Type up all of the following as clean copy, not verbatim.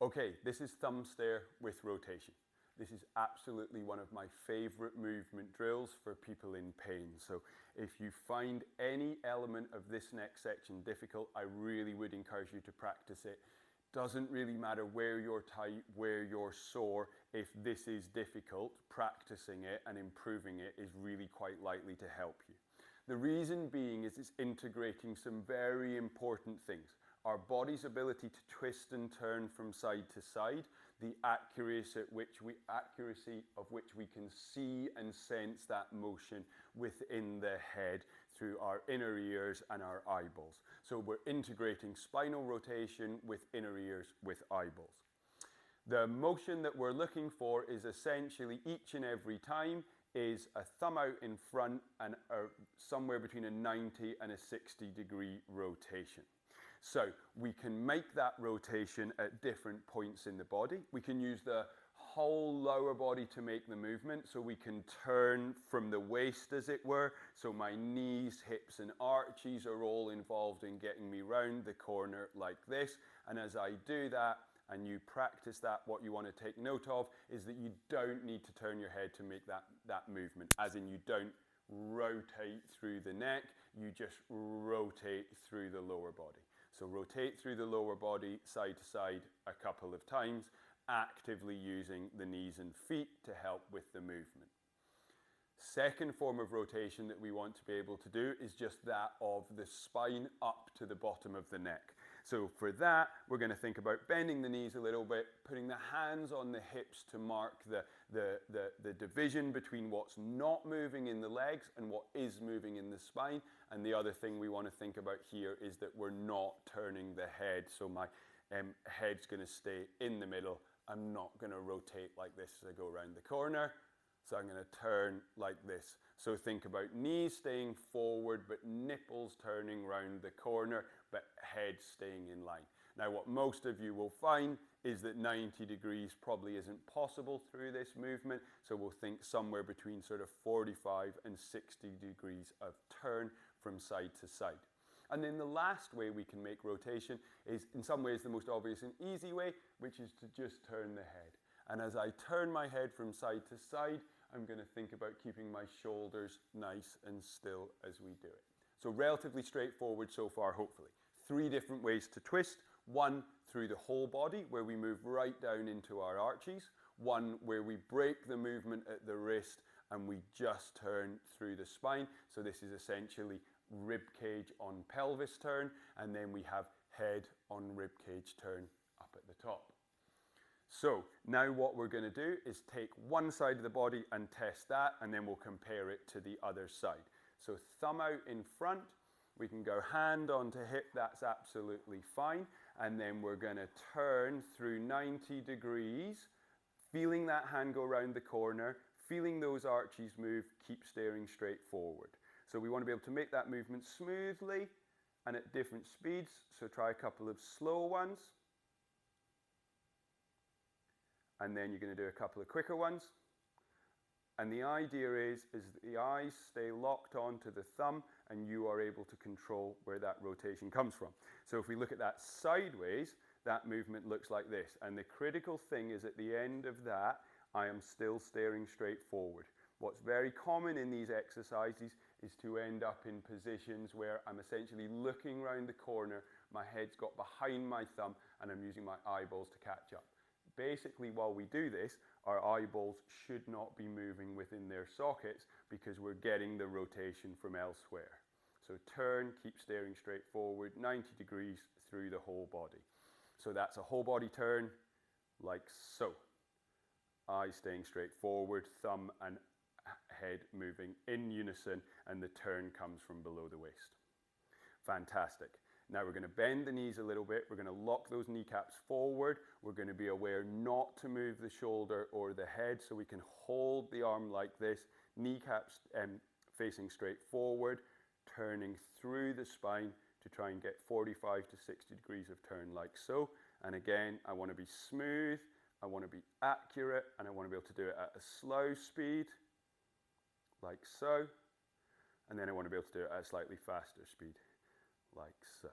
Okay, this is thumb stare with rotation. This is absolutely one of my favorite movement drills for people in pain. So if you find any element of this next section difficult, I really would encourage you to practice it. Doesn't really matter where you're tight, where you're sore. If this is difficult, practicing it and improving it is really quite likely to help you. The reason being is it's integrating some very important things. Our body's ability to twist and turn from side to side, the accuracy of which we can see and sense that motion within the head through our inner ears and our eyeballs. So we're integrating spinal rotation with inner ears with eyeballs. The motion that we're looking for is essentially each and every time is a thumb out in front and somewhere between a 90 and a 60-degree rotation. So we can make that rotation at different points in the body. We can use the whole lower body to make the movement, so we can turn from the waist, as it were. So my knees, hips and arches are all involved in getting me round the corner like this. And as I do that, and you practice that, what you want to take note of is that you don't need to turn your head to make that movement, as in you don't rotate through the neck, you just rotate through the lower body. So rotate through the lower body side to side a couple of times, actively using the knees and feet to help with the movement. Second form of rotation that we want to be able to do is just that of the spine up to the bottom of the neck. So for that, we're going to think about bending the knees a little bit, putting the hands on the hips to mark the division between what's not moving in the legs and what is moving in the spine. And the other thing we want to think about here is that we're not turning the head. So my head's going to stay in the middle. I'm not going to rotate like this as I go around the corner. So I'm going to turn like this. So think about knees staying forward, but nipples turning round the corner, but head staying in line. Now, what most of you will find is that 90 degrees probably isn't possible through this movement. So we'll think somewhere between sort of 45 and 60 degrees of turn from side to side. And then the last way we can make rotation is in some ways the most obvious and easy way, which is to just turn the head. And as I turn my head from side to side, I'm going to think about keeping my shoulders nice and still as we do it. So relatively straightforward so far, hopefully. 3 different ways to twist. 1 through the whole body, where we move right down into our arches. 1 where we break the movement at the wrist and we just turn through the spine. So this is essentially rib cage on pelvis turn. And then we have head on rib cage turn up at the top. So now what we're going to do is take one side of the body and test that, and then we'll compare it to the other side. So thumb out in front, we can go hand onto hip, that's absolutely fine. And then we're going to turn through 90 degrees, feeling that hand go around the corner, feeling those arches move, keep staring straight forward. So we want to be able to make that movement smoothly and at different speeds. So try a couple of slow ones. And then you're going to do a couple of quicker ones. And the idea is the eyes stay locked onto the thumb and you are able to control where that rotation comes from. So if we look at that sideways, that movement looks like this. And the critical thing is at the end of that, I am still staring straight forward. What's very common in these exercises is to end up in positions where I'm essentially looking around the corner, my head's got behind my thumb, and I'm using my eyeballs to catch up. Basically, while we do this, our eyeballs should not be moving within their sockets because we're getting the rotation from elsewhere. So turn, keep staring straight forward, 90 degrees through the whole body. So that's a whole body turn, like so. Eyes staying straight forward, thumb and head moving in unison, and the turn comes from below the waist. Fantastic. Now we're going to bend the knees a little bit. We're going to lock those kneecaps forward. We're going to be aware not to move the shoulder or the head, so we can hold the arm like this, kneecaps facing straight forward, turning through the spine to try and get 45 to 60 degrees of turn like so. And again, I want to be smooth, I want to be accurate, and I want to be able to do it at a slow speed, like so. And then I want to be able to do it at a slightly faster speed, like so.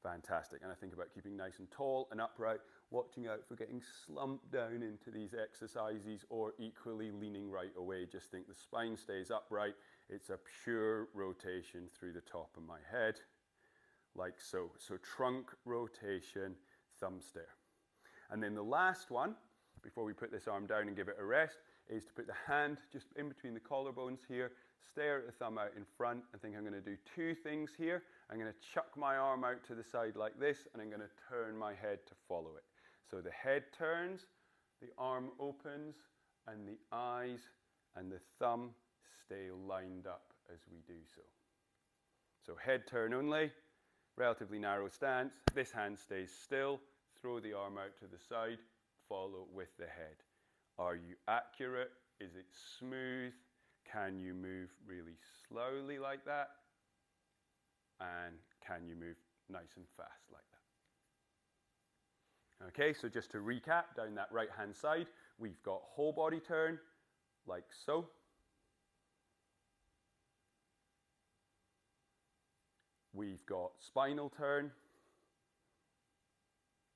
Fantastic. And I think about keeping nice and tall and upright, watching out for getting slumped down into these exercises, or equally leaning right away. Just think the spine stays upright. It's a pure rotation through the top of my head, like so. So trunk rotation, thumb stare. And then the last one, before we put this arm down and give it a rest, is to put the hand just in between the collarbones here, stare at the thumb out in front, and think I'm going to do two things here. I'm going to chuck my arm out to the side like this, and I'm going to turn my head to follow it. So the head turns, the arm opens, and the eyes and the thumb stay lined up as we do so. So head turn only, relatively narrow stance. This hand stays still, throw the arm out to the side, follow with the head. Are you accurate? Is it smooth? Can you move really slowly like that? And can you move nice and fast like that? Okay, so just to recap, down that right hand side, we've got whole body turn, like so. We've got spinal turn,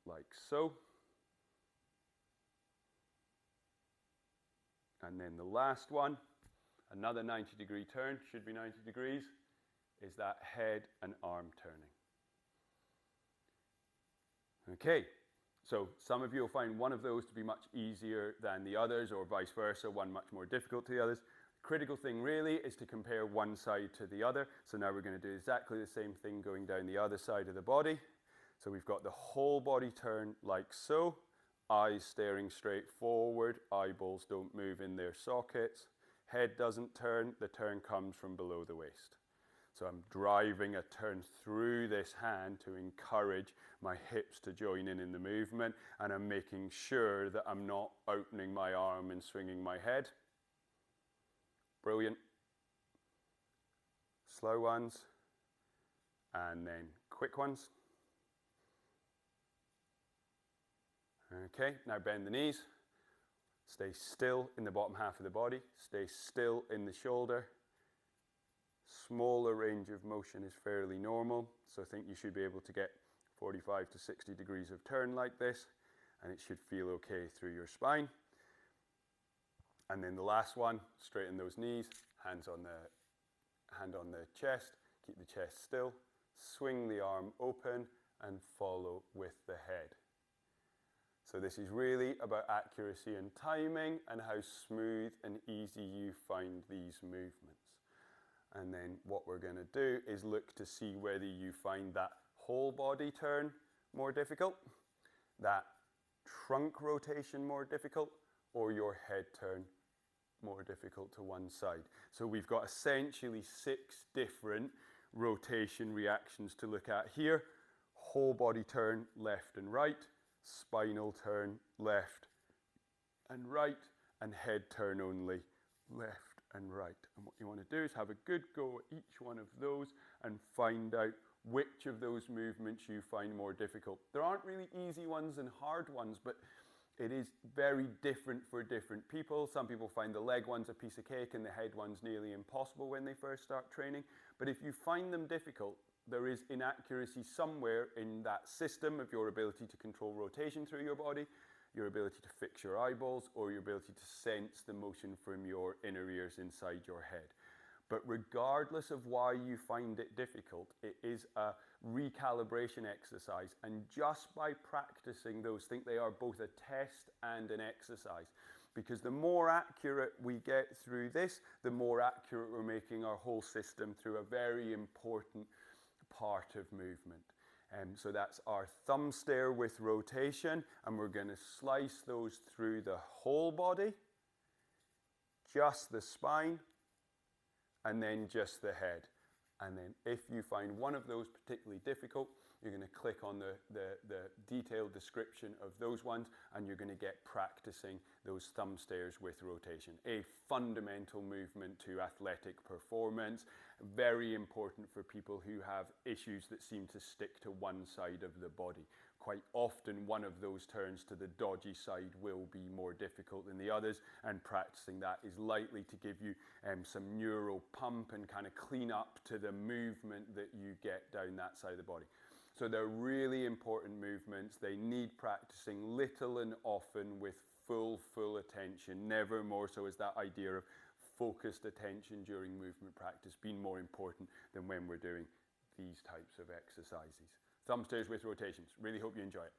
like so. And then the last one, another 90-degree turn, should be 90 degrees, is that head and arm turning. Okay, so some of you will find one of those to be much easier than the others, or vice versa, one much more difficult to the others. Critical thing really is to compare one side to the other. So now we're going to do exactly the same thing going down the other side of the body. So we've got the whole body turn like so. Eyes staring straight forward, eyeballs don't move in their sockets. Head doesn't turn, the turn comes from below the waist. So I'm driving a turn through this hand to encourage my hips to join in the movement, and I'm making sure that I'm not opening my arm and swinging my head. Brilliant. Slow ones, and then quick ones. Okay, now bend the knees. Stay still in the bottom half of the body. Stay still in the shoulder. Smaller range of motion is fairly normal, so I think you should be able to get 45 to 60 degrees of turn like this, and it should feel okay through your spine. And then the last one, straighten those knees, hand on the chest, keep the chest still, swing the arm open, and follow with the head. So this is really about accuracy and timing, and how smooth and easy you find these movements. And then what we're going to do is look to see whether you find that whole body turn more difficult, that trunk rotation more difficult, or your head turn more difficult to one side. So we've got essentially 6 different rotation reactions to look at here. Whole body turn left and right, spinal turn left and right, and head turn only left and right. And what you want to do is have a good go at each one of those and find out which of those movements you find more difficult. There aren't really easy ones and hard ones, but it is very different for different people. Some people find the leg ones a piece of cake and the head ones nearly impossible when they first start training. But if you find them difficult, there is inaccuracy somewhere in that system of your ability to control rotation through your body, your ability to fix your eyeballs, or your ability to sense the motion from your inner ears inside your head. But regardless of why you find it difficult, it is a recalibration exercise. And just by practicing those, think they are both a test and an exercise. Because the more accurate we get through this, the more accurate we're making our whole system through a very important part of movement. So that's our thumb stare with rotation, and we're going to slice those through the whole body, just the spine, and then just the head. And then if you find one of those particularly difficult, you're going to click on the detailed description of those ones, and you're going to get practicing those thumb stares with rotation. A fundamental movement to athletic performance, very important for people who have issues that seem to stick to one side of the body. Quite often one of those turns to the dodgy side will be more difficult than the others, and practicing that is likely to give you some neural pump and kind of clean up to the movement that you get down that side of the body. So they're really important movements. They need practicing little and often with full attention, never more so as that idea of focused attention during movement practice being more important than when we're doing these types of exercises. Thumb stairs with rotations. Really hope you enjoy it.